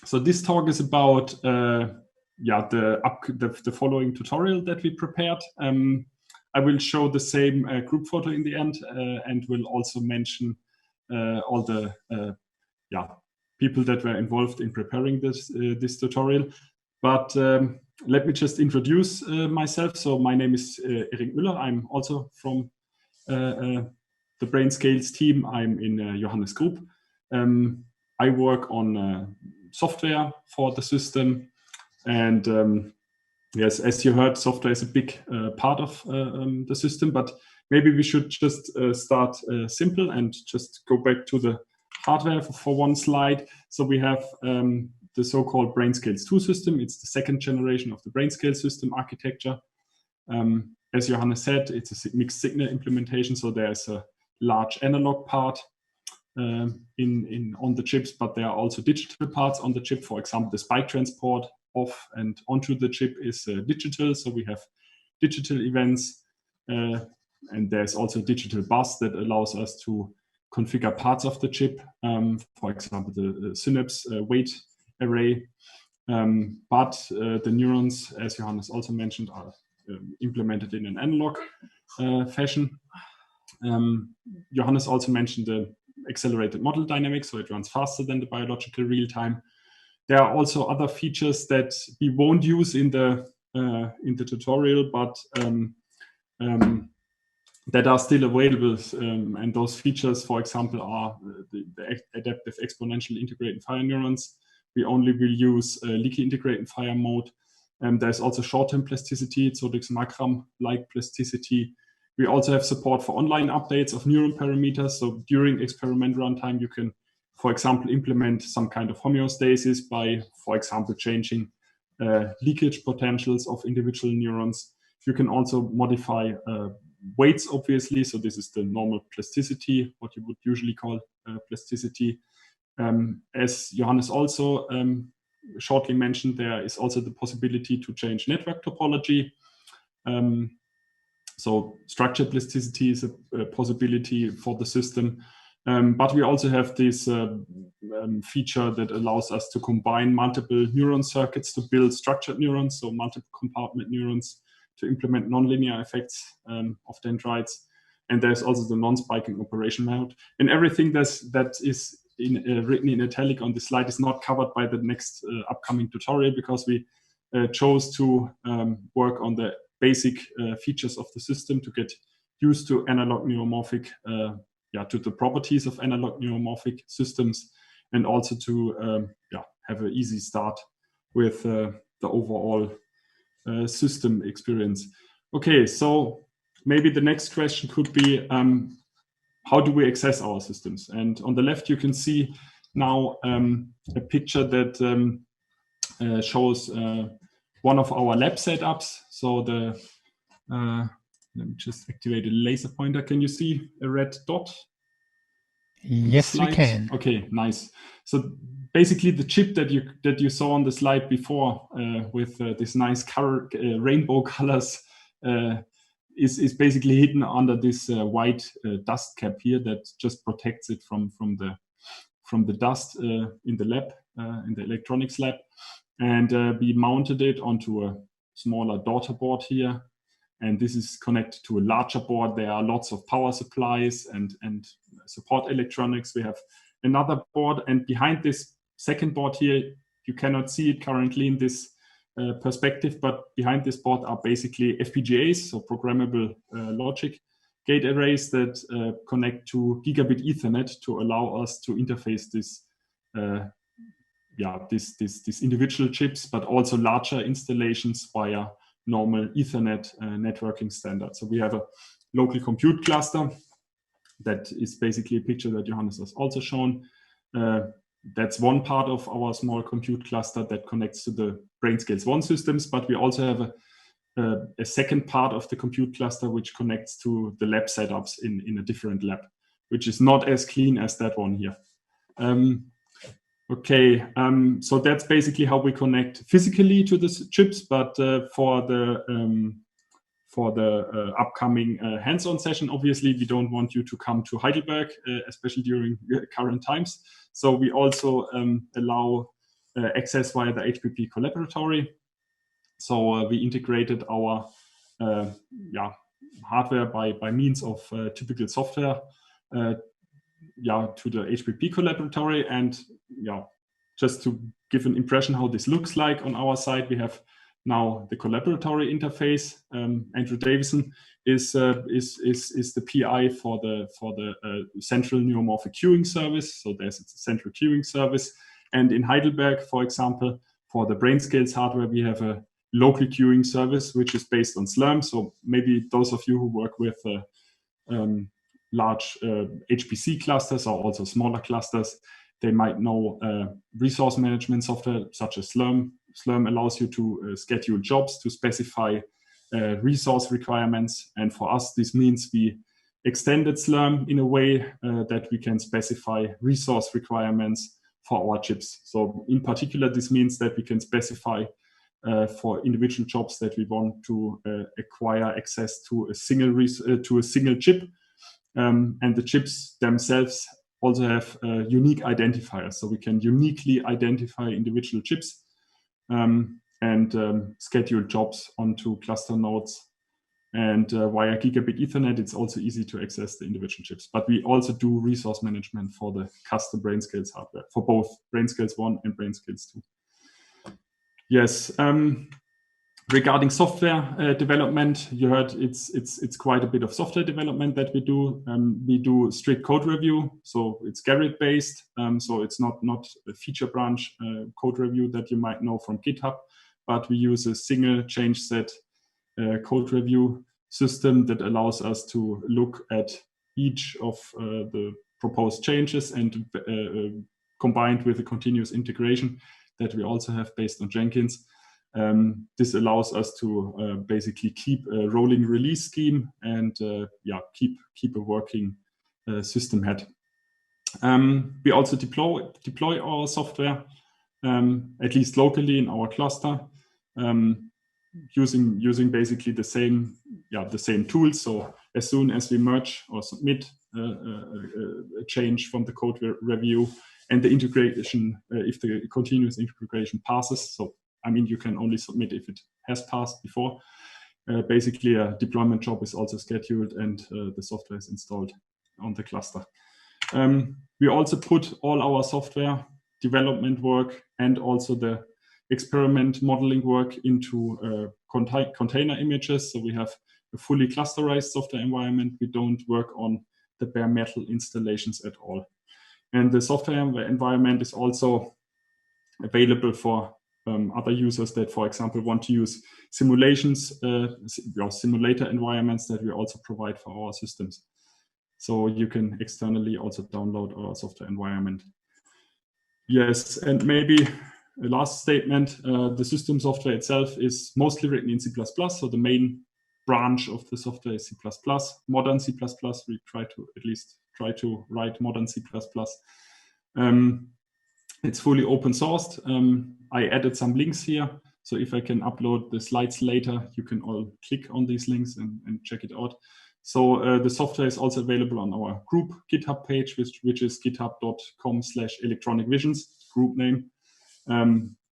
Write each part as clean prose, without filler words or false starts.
So this talk is about the following tutorial that we prepared. I will show the same group photo in the end, and will also mention all the people that were involved in preparing this tutorial. But let me just introduce myself. So my name is Erik Müller. I'm also from the BrainScaleS team. I'm in Johannes' group. I work on software for the system, and yes, as you heard, software is a big part of the system, but maybe we should just start simple and just go back to the hardware for one slide. So we have the so-called BrainScaleS 2 system. It's the second generation of the BrainScale system architecture. As Johannes said, it's a mixed signal implementation, so there's a large analog part on the chips, but there are also digital parts on the chip. For example, the spike transport off and onto the chip is digital, so we have digital events, and there's also a digital bus that allows us to configure parts of the chip, for example, the synapse weight array. But the neurons, as Johannes also mentioned, are implemented in an analog fashion. Johannes also mentioned the accelerated model dynamics, so it runs faster than the biological real time. There are also other features that we won't use in the tutorial, but that are still available. And those features, for example, are the adaptive exponential integrated fire neurons. We only will use leaky integrated fire mode. There's also short-term plasticity, so this Makram-like plasticity. We also have support for online updates of neuron parameters. So during experiment runtime, you can, for example, implement some kind of homeostasis by, for example, changing leakage potentials of individual neurons. You can also modify weights, obviously. So this is the normal plasticity, what you would usually call plasticity. As Johannes also shortly mentioned, there is also the possibility to change network topology. So structure plasticity is a possibility for the system. But we also have this feature that allows us to combine multiple neuron circuits to build structured neurons, so multiple compartment neurons to implement nonlinear effects of dendrites. And there's also the non-spiking operation mode. And everything that is written in italic on the slide is not covered by the next upcoming tutorial, because we chose to work on the basic features of the system to get used to analog neuromorphic, to the properties of analog neuromorphic systems, and also to have an easy start with the overall system experience. Okay, so maybe the next question could be, how do we access our systems? And on the left, you can see now a picture that shows one of our lab setups. So let me just activate a laser pointer. Can you see a red dot? Yes, we can. Okay, nice. So basically, the chip that you saw on the slide before with this nice color, rainbow colors is basically hidden under this white dust cap here that just protects it from the dust in the lab, in the electronics lab. And we mounted it onto a smaller daughter board here. And this is connected to a larger board. There are lots of power supplies and support electronics. We have another board. And behind this second board here, you cannot see it currently in this perspective, but behind this board are basically FPGAs, so programmable logic gate arrays that connect to gigabit Ethernet to allow us to interface this individual chips, but also larger installations via normal Ethernet networking standard. So we have a local compute cluster that is basically a picture that Johannes has also shown. That's one part of our small compute cluster that connects to the BrainScaleS 1 systems, but we also have a second part of the compute cluster which connects to the lab setups in a different lab, which is not as clean as that one here. So that's basically how we connect physically to the chips, but for the upcoming hands-on session, obviously, we don't want you to come to Heidelberg, especially during current times. So we also allow access via the HPP collaboratory. So we integrated our hardware by means of typical software to the HPP collaboratory. And just to give an impression how this looks like on our side, we have now the collaboratory interface. Andrew Davison is the PI for the central neuromorphic queuing service. So there's a central queuing service. And in Heidelberg, for example, for the BrainScaleS hardware, we have a local queuing service, which is based on Slum. So maybe those of you who work with large HPC clusters or also smaller clusters, they might know resource management software such as Slum. Slum allows you to schedule jobs, to specify resource requirements. And for us, this means we extended Slum in a way that we can specify resource requirements for our chips. So in particular, this means that we can specify for individual jobs that we want to acquire access to a single chip. And the chips themselves also have unique identifiers. So we can uniquely identify individual chips and schedule jobs onto cluster nodes. And via Gigabit Ethernet, it's also easy to access the individual chips. But we also do resource management for the custom BrainScaleS hardware, for both BrainScaleS 1 and BrainScaleS 2. Yes. Regarding software development, you heard it's quite a bit of software development that we do. We do strict code review, so it's Gerrit based. So it's not a feature branch code review that you might know from GitHub, but we use a single change set code review system that allows us to look at each of the proposed changes and combined with a continuous integration that we also have based on Jenkins. This allows us to basically keep a rolling release scheme and keep a working system head. We also deploy our software at least locally in our cluster using basically the same tools. So as soon as we merge or submit a change from the code review and the integration, if the continuous integration passes, so I mean, you can only submit if it has passed before. Basically, a deployment job is also scheduled and the software is installed on the cluster. We also put all our software development work and also the experiment modeling work into container images. So we have a fully clusterized software environment. We don't work on the bare metal installations at all. And the software environment is also available for other users that, for example, want to use simulations, simulator environments that we also provide for our systems. So you can externally also download our software environment. Yes, and maybe a last statement, the system software itself is mostly written in C++, so the main branch of the software is C++, modern C++. We at least try to write modern C++. It's fully open sourced. I added some links here. So if I can upload the slides later, you can all click on these links and check it out. So the software is also available on our group GitHub page, which is github.com/electronicvisions, group name.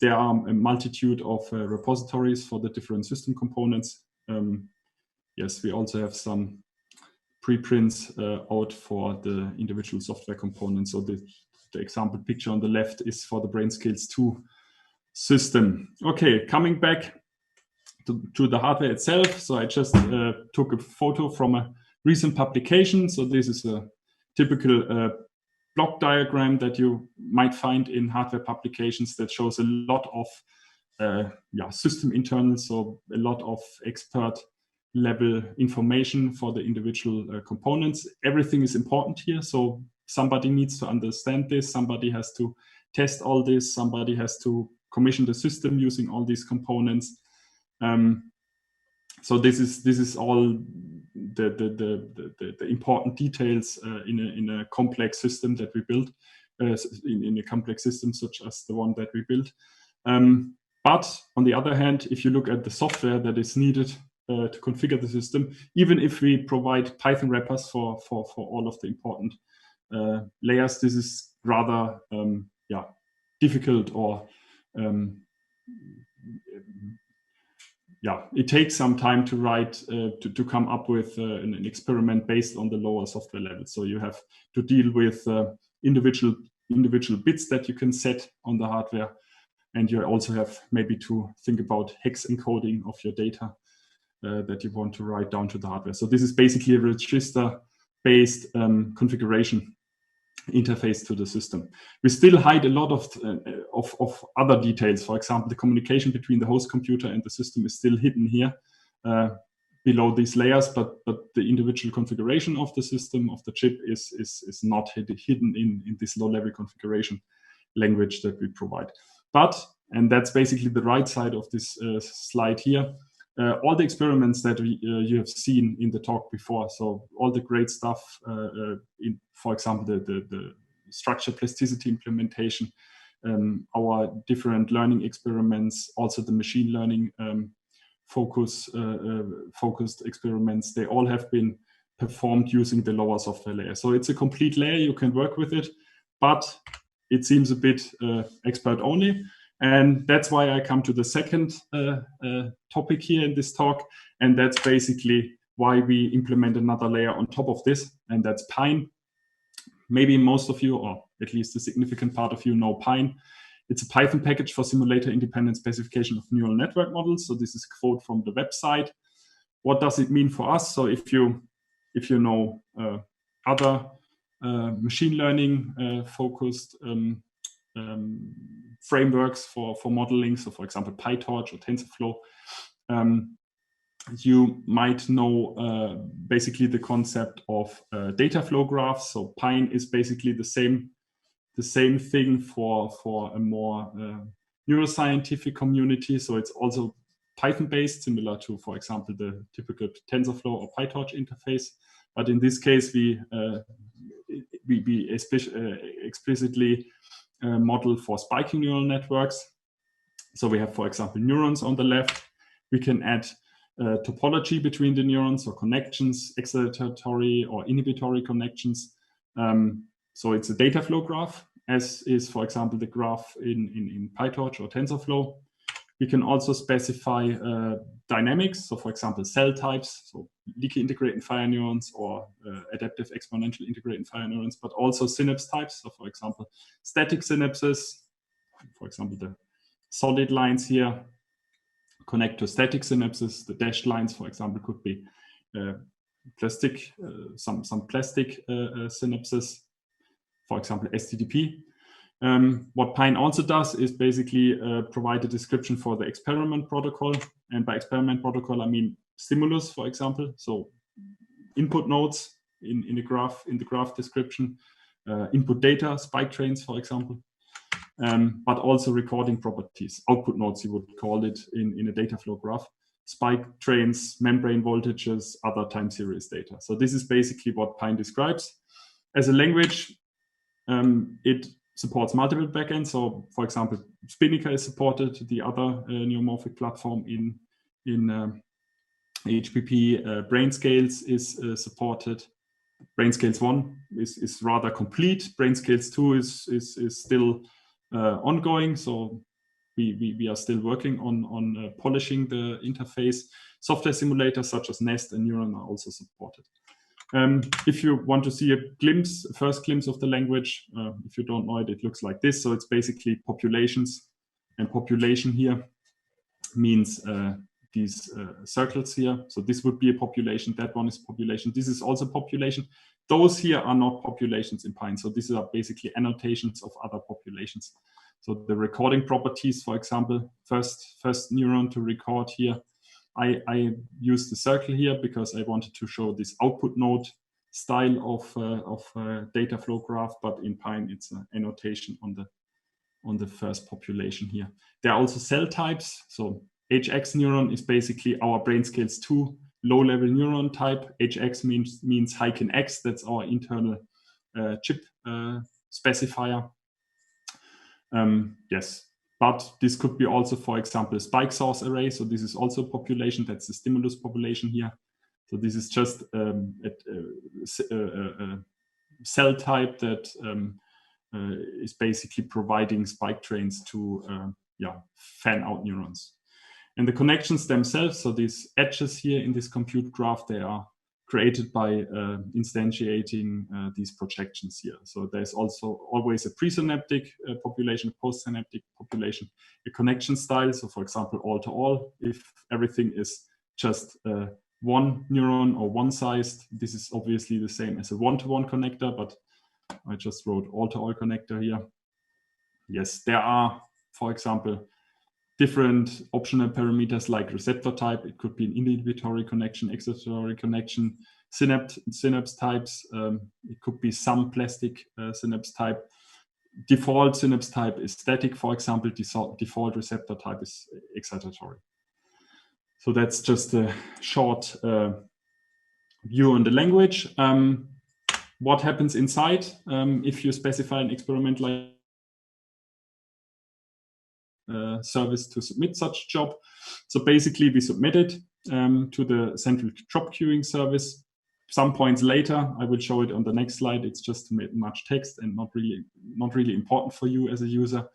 There are a multitude of repositories for the different system components. Yes, we also have some preprints out for the individual software components. So the example picture on the left is for the BrainScaleS 2 system. Okay, coming back to the hardware itself. So I just took a photo from a recent publication. So this is a typical block diagram that you might find in hardware publications that shows a lot of system internals, so a lot of expert level information for the individual components. Everything is important here. So somebody needs to understand this. Somebody has to test all this. Somebody has to commission the system using all these components. So this is all the important details in a complex system that we build, in a complex system such as the one that we built. But on the other hand, if you look at the software that is needed to configure the system, even if we provide Python wrappers for all of the important layers, this is rather difficult or yeah, it takes some time to write, to come up with an experiment based on the lower software level. So you have to deal with individual bits that you can set on the hardware. And you also have maybe to think about hex encoding of your data that you want to write down to the hardware. So this is basically a register-based configuration interface to the system. We still hide a lot of other details. For example, the communication between the host computer and the system is still hidden here below these layers, but the individual configuration of the system, of the chip, is not hidden in this low-level configuration language that we provide. But, and that's basically the right side of this slide here, all the experiments that you have seen in the talk before, so all the great stuff, for example, the structure plasticity implementation, our different learning experiments, also the machine learning focused experiments, they all have been performed using the lower software layer. So it's a complete layer, you can work with it, but it seems a bit expert only. And that's why I come to the second topic here in this talk. And that's basically why we implement another layer on top of this, and that's Pine. Maybe most of you, or at least a significant part of you, know Pine. It's a Python package for simulator-independent specification of neural network models. So this is a quote from the website. What does it mean for us? So if you know other machine learning focused frameworks for modeling, so for example PyTorch or TensorFlow, you might know basically the concept of data flow graphs. So Pine is basically the same thing for a more neuroscientific community. So it's also Python based, similar to, for example, the typical TensorFlow or PyTorch interface. But in this case, we explicitly model for spiking neural networks. So we have, for example, neurons on the left. We can add topology between the neurons, or connections, excitatory or inhibitory connections. So it's a data flow graph, as is, for example, the graph in PyTorch or TensorFlow. We can also specify dynamics. So for example, cell types, so leaky integrating fire neurons or adaptive exponential integrating fire neurons, but also synapse types. So for example, static synapses, for example, the solid lines here connect to static synapses. The dashed lines, for example, could be plastic, some plastic synapses, for example, STDP. What Pine also does is basically provide a description for the experiment protocol. And by experiment protocol, I mean stimulus, for example. So input nodes in the graph description, input data, spike trains, for example, but also recording properties, output nodes, you would call it in a data flow graph, spike trains, membrane voltages, other time series data. So this is basically what Pine describes. As a language, it supports multiple backends. So, for example, Spinica is supported, the other neuromorphic platform in HPP. BrainScaleS is supported. BrainScaleS 1 is rather complete. BrainScaleS 2 is still ongoing. So we are still working on polishing the interface. Software simulators such as Nest and Neuron are also supported. If you want to see a first glimpse of the language, if you don't know it, it looks like this. So it's basically populations, and population here means these circles here. So this would be a population, that one is population, this is also population. Those here are not populations in Pine. So these are basically annotations of other populations. So the recording properties, for example, first neuron to record here, I used the circle here because I wanted to show this output node style of data flow graph, but in Pine it's an annotation on the first population here. There are also cell types. So HX neuron is basically our BrainScaleS 2 low-level neuron type. HX means Heiken X. That's our internal chip specifier. Yes. But this could be also, for example, a spike source array. So this is also a population. That's the stimulus population here. So this is just a cell type that is basically providing spike trains to fan-out neurons. And the connections themselves, so these edges here in this compute graph, they are created by instantiating these projections here. So there's also always a presynaptic population, postsynaptic population, a connection style. So for example, all-to-all, if everything is just one neuron or one-sized, this is obviously the same as a one-to-one connector, but I just wrote all-to-all connector here. Yes, there are, for example, different optional parameters like receptor type. It could be an inhibitory connection, excitatory connection, synapse types. It could be some plastic synapse type. Default synapse type is static, for example. Default receptor type is excitatory. So that's just a short view on the language. What happens inside if you specify an experiment like service to submit such job? So basically we submit it to the central job queuing service. Some points later, I will show it on the next slide. It's just to make much text and not really important for you as a user.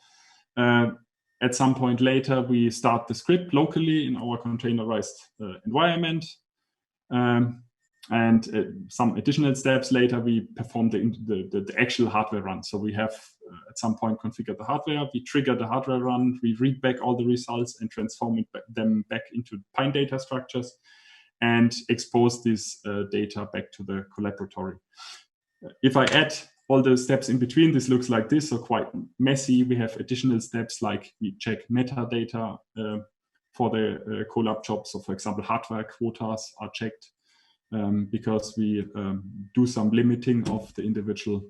At some point later, we start the script locally in our containerized environment. And some additional steps later, we perform the actual hardware run. So we have at some point configured the hardware, we trigger the hardware run, we read back all the results and transform them back into Pine data structures and expose this data back to the collaboratory. If I add all the steps in between, this looks like this, so quite messy. We have additional steps like we check metadata for the collab job. So for example, hardware quotas are checked because we do some limiting of the individual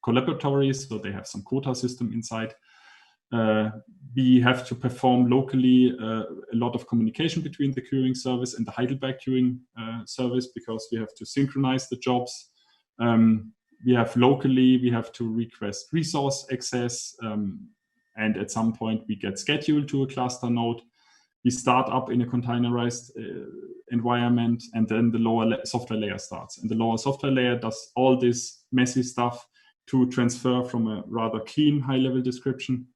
collaboratories, so they have some quota system inside. We have to perform locally a lot of communication between the queuing service and the Heidelberg queuing service because we have to synchronize the jobs. We have to request resource access, and at some point we get scheduled to a cluster node. We start up in a containerized environment, and then the lower software layer starts. And the lower software layer does all this messy stuff to transfer from a rather clean high-level description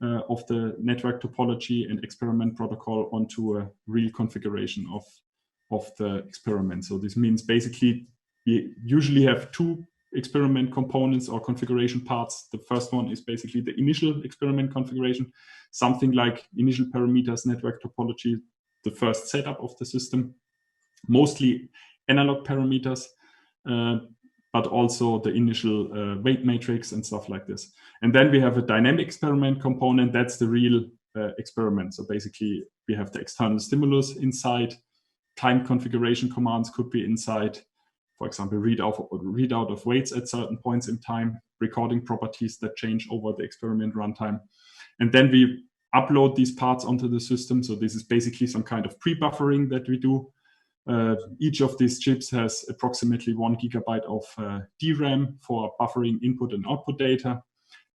of the network topology and experiment protocol onto a real configuration of the experiment. So this means basically we usually have two experiment components or configuration parts. The first one is basically the initial experiment configuration, something like initial parameters, network topology, the first setup of the system, mostly analog parameters, but also the initial weight matrix and stuff like this. And then we have a dynamic experiment component. That's the real experiment. So basically we have the external stimulus inside, time configuration commands could be inside, for example, readout of weights at certain points in time, recording properties that change over the experiment runtime. And then we upload these parts onto the system. So this is basically some kind of pre-buffering that we do. Each of these chips has approximately 1 GB of DRAM for buffering input and output data.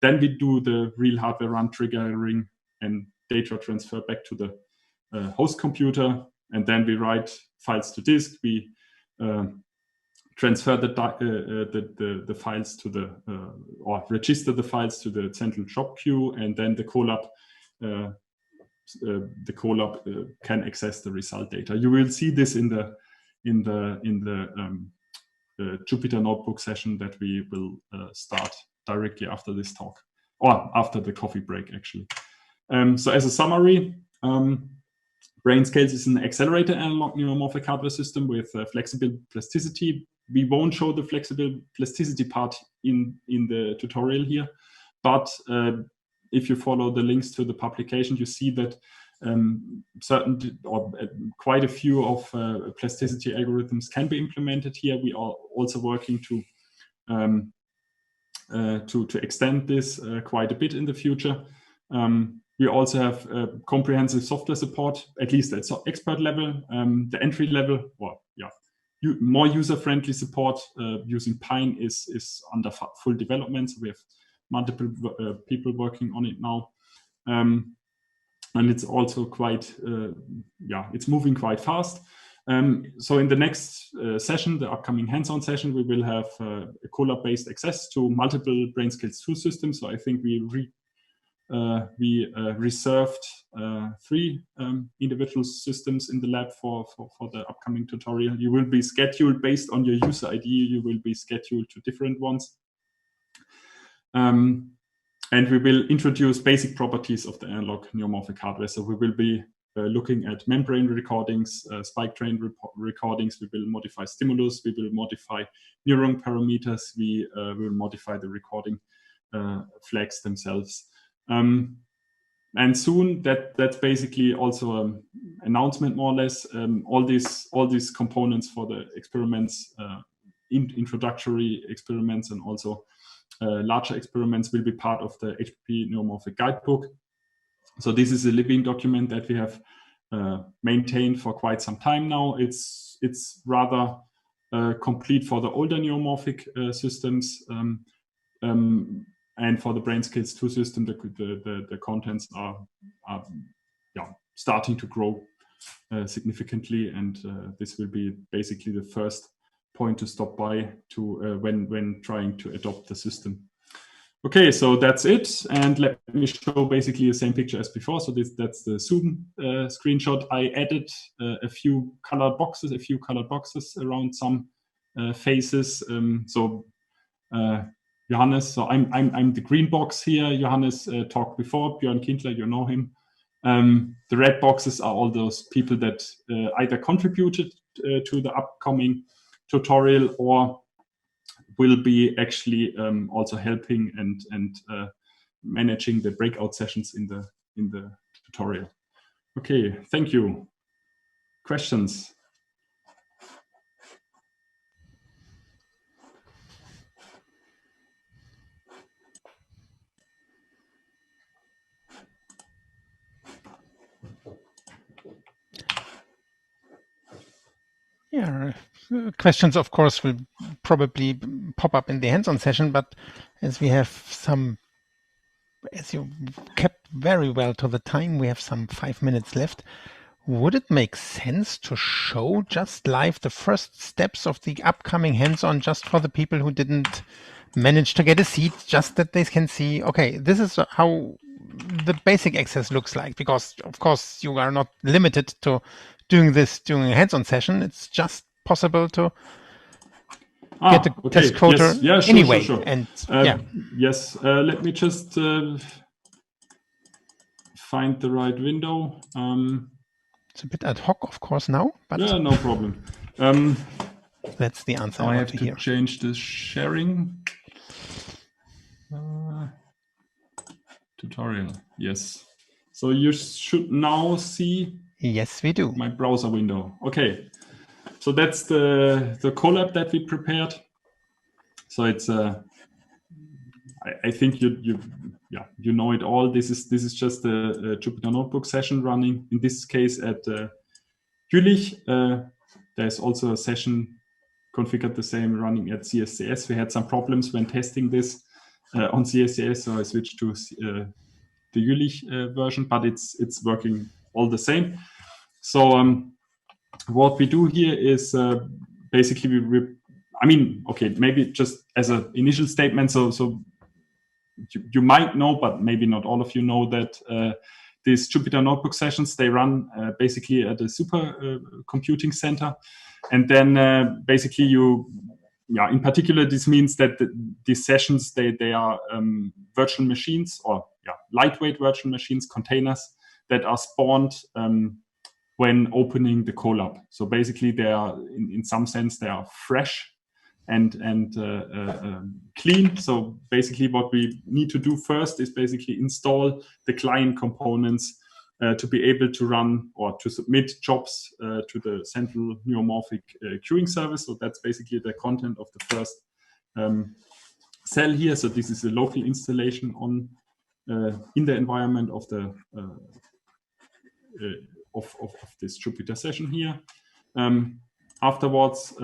Then we do the real hardware run triggering and data transfer back to the host computer. And then we write files to disk. We transfer the files to the, or register the files to the central job queue, and then the collab can access the result data. You will see this in the Jupyter Notebook session that we will start directly after this talk, or after the coffee break, actually. So as a summary, BrainScaleS is an accelerated analog neuromorphic hardware system with flexible plasticity. We won't show the flexible plasticity part in the tutorial here, but if you follow the links to the publication, you see that certain or quite a few of plasticity algorithms can be implemented here. We are also working to extend this quite a bit in the future. We also have comprehensive software support, at least at expert level. The entry level, well, yeah, more user-friendly support using Pine is under full development. So we have multiple people working on it now. And it's also quite, it's moving quite fast. So in the next session, the upcoming hands-on session, we will have a collab-based access to multiple BrainScaleS 2 systems. So I think we we reserved 3 individual systems in the lab for the upcoming tutorial. You will be scheduled based on your user ID. You will be scheduled to different ones. And we will introduce basic properties of the analog neuromorphic hardware. So we will be looking at membrane recordings, spike train recordings. We will modify stimulus. We will modify neuron parameters. We will modify the recording flags themselves. And soon, that's basically also an announcement, more or less. All these components for the experiments, introductory experiments, and also larger experiments will be part of the HPP Neuromorphic Guidebook. So this is a living document that we have maintained for quite some time now. It's rather complete for the older neuromorphic systems, and for the BrainScaleS 2 system, the contents are starting to grow significantly, and this will be basically the first point to stop by to when trying to adopt the system. Okay, so that's it, and let me show basically the same picture as before. So that's the Zoom screenshot. I added a few colored boxes around some faces. Johannes, so I'm the green box here. Johannes talked before. Björn Kindler, you know him. The red boxes are all those people that either contributed to the upcoming tutorial or will be actually also helping and managing the breakout sessions in the tutorial. Okay, thank you. Questions? Yeah, questions, of course, will probably pop up in the hands-on session, but as we have as you kept very well to the time, we have some 5 minutes left. Would it make sense to show just live the first steps of the upcoming hands-on just for the people who didn't manage to get a seat, just that they can see, okay, this is how the basic access looks like? Because, of course, you are not limited to doing this during a hands-on session. It's just possible to get the test quota anyway. Sure. And yes, let me just find the right window. It's a bit ad hoc, of course, now, but yeah, no problem. That's the answer. I have to change the sharing. Tutorial, yes. So you should now see. Yes, we do. My browser window. Okay, so that's the collab that we prepared. So it's I think you know it all. This is just a Jupyter Notebook session running in this case at Jülich. There's also a session configured the same running at CSCS. We had some problems when testing this on CSCS, so I switched to the Jülich version, but it's working all the same. So what we do here is basically maybe just as an initial statement. So you might know, but maybe not all of you know that these Jupyter Notebook sessions, they run basically at a super computing center, and then basically in particular, this means that these sessions they are virtual machines or lightweight virtual machines, containers that are spawned when opening the Colab. So basically, they are in some sense they are fresh and clean. So basically, what we need to do first is basically install the client components to be able to run or to submit jobs to the central neuromorphic queuing service. So that's basically the content of the first cell here. So this is a local installation on in the environment of the of this Jupyter session here. Afterwards,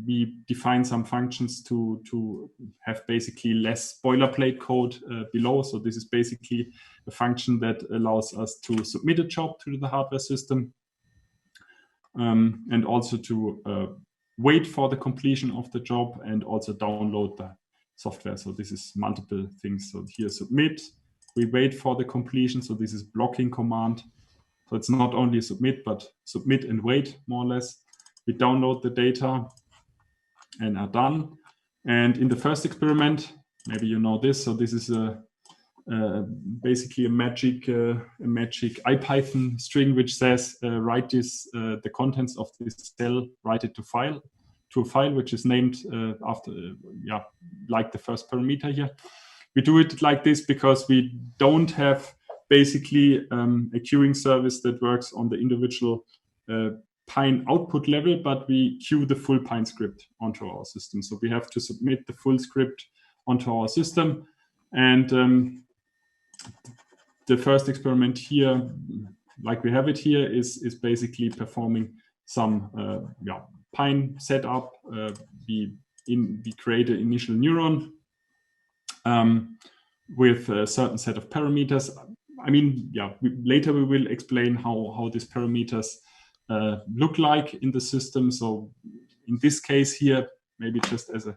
we define some functions to have basically less boilerplate code below. So this is basically a function that allows us to submit a job to the hardware system and also to wait for the completion of the job and also download the software. So this is multiple things. So here submit We wait for the completion. So this is blocking command. So it's not only submit, but submit and wait, more or less. We download the data and are done. And in the first experiment, maybe you know this. So this is basically a magic IPython string which says write this the contents of this cell, write it to a file which is named after like the first parameter here. We do it like this because we don't have basically a queuing service that works on the individual Pine output level, but we queue the full Pine script onto our system. So we have to submit the full script onto our system. And the first experiment here, like we have it here, is basically performing some Pine setup. We create an initial neuron with a certain set of parameters. I mean, later we will explain how these parameters look like in the system. So in this case here, maybe just as a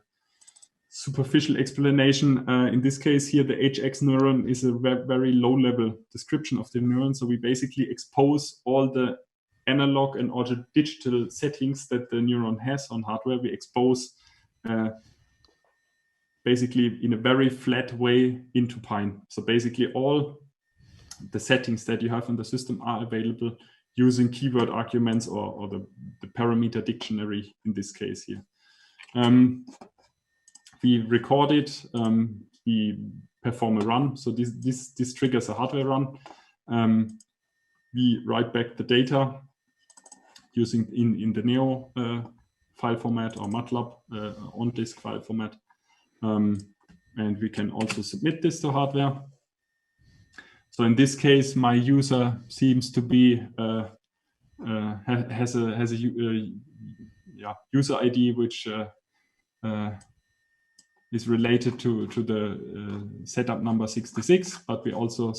superficial explanation, in this case here, the HX neuron is a very low-level description of the neuron. So we basically expose all the analog and all the digital settings that the neuron has on hardware. We expose basically in a very flat way into Pine. So basically all the settings that you have in the system are available using keyword arguments or the parameter dictionary in this case here. We record it, we perform a run. So this triggers a hardware run. We write back the data using in the Neo file format or MATLAB on disk file format. And we can also submit this to hardware. So in this case, my user seems to be has a user ID which is related to the setup number 66, but we also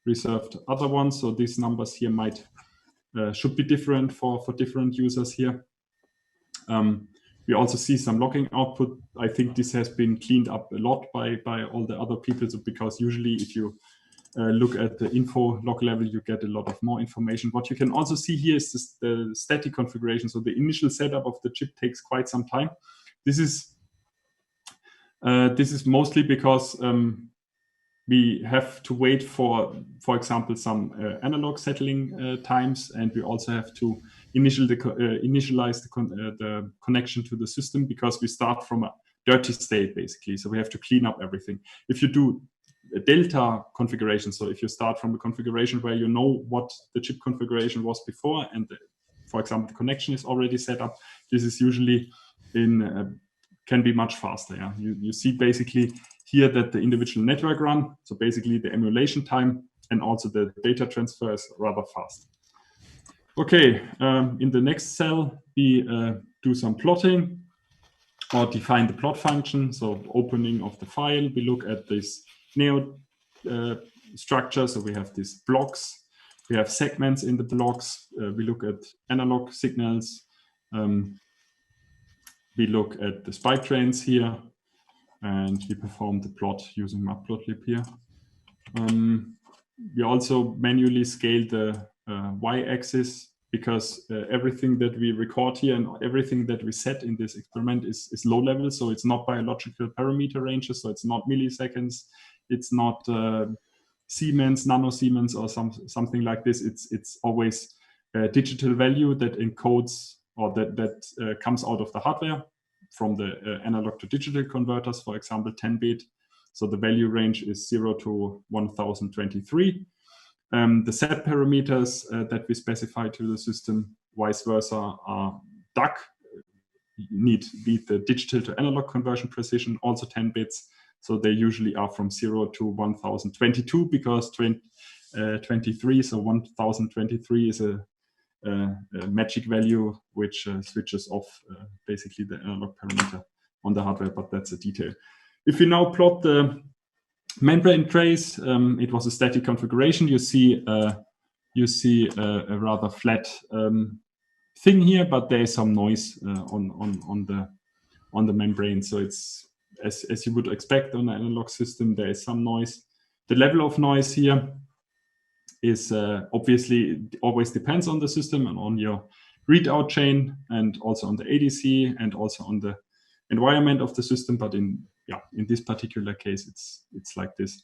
reserved other ones. So these numbers here should be different for different users here. We also see some logging output. I think this has been cleaned up a lot by all the other people. So because usually if you look at the info log level, you get a lot of more information. What you can also see here is the static configuration. So the initial setup of the chip takes quite some time. This is mostly because we have to wait for example, some analog settling times, and we also have to initialize the connection to the system because we start from a dirty state basically. So we have to clean up everything. If you do a delta configuration, so if you start from a configuration where you know what the chip configuration was before, and for example, the connection is already set up, this is usually can be much faster. Yeah, you see basically here that the individual network run, so basically the emulation time and also the data transfer is rather fast. Okay, in the next cell, we do some plotting or define the plot function. So opening of the file, we look at this Neo structure. So we have these blocks, we have segments in the blocks, we look at analog signals, we look at the spike trains here, and we perform the plot using matplotlib here. We also manually scale the y-axis because everything that we record here and everything that we set in this experiment is low level. So it's not biological parameter ranges. So it's not milliseconds. It's not Siemens, nano Siemens, or something like this. It's always a digital value that encodes or that comes out of the hardware from the analog to digital converters, for example, 10-bit. So the value range is 0 to 1023. The set parameters that we specify to the system, vice versa, are DUC, need the digital to analog conversion precision, also 10 bits. So they usually are from 0 to 1022 because 23, so 1023 is a magic value which switches off basically the analog parameter on the hardware, but that's a detail. If we now plot the membrane trace, it was a static configuration. You see a rather flat thing here, but there is some noise on the membrane. So it's as you would expect on an analog system, there is some noise. The level of noise here is obviously always depends on the system and on your readout chain, and also on the ADC, and also on the environment of the system. But in this particular case, it's like this.